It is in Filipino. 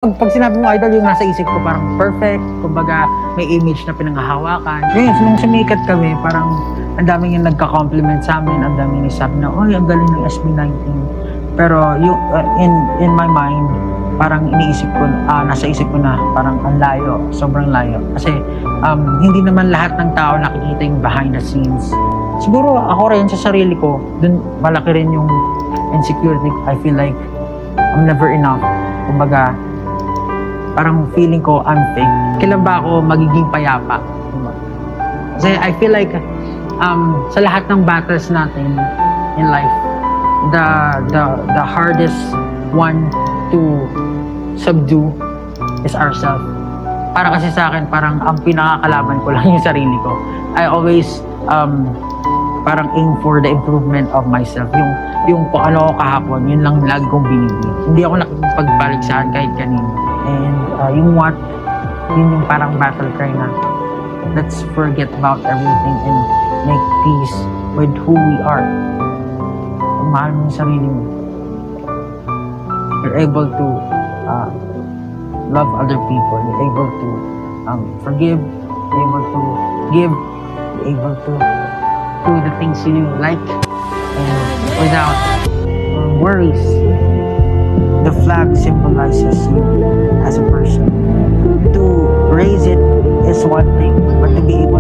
Pag sinabi mo idol, yung nasa isip ko parang perfect, kumbaga may image na pinanghahawakan. Ngayon, nung sumikat kami, parang ang daming yung nagka-compliment sa amin, ang daming nagsabi na, oy, ang galing ng SB19. Pero yung, in my mind, parang iniisip ko, nasa isip ko na parang ang layo, sobrang layo. Kasi hindi naman lahat ng tao nakikita yung behind the scenes. Siguro ako rin sa sarili ko, dun malaki rin yung insecurity. I feel like I'm never enough. Kumbaga, parang feeling ko I'm fake. Kailan ba ako magiging payapa? Kasi I feel like sa lahat ng battles natin in life, the hardest one to subdue is ourselves. Para kasi sa akin, parang ang pinakakalaban ko lang yung sarili ko. I always parang aim for the improvement of myself. Yung kung ano ako kahapon, yun lang lagi kong binibig. Hindi ako nakipagpaligsahan kahit kanino. And yung what, yun yung parang battle cry na let's forget about everything and make peace with who we are. Kung mahal mo yung sarili mo, you're able to love other people, you're able to forgive, you're able to give, you're able to do the things you like and without worries. The flag symbolizes you as a person. To raise it is one thing, but to be able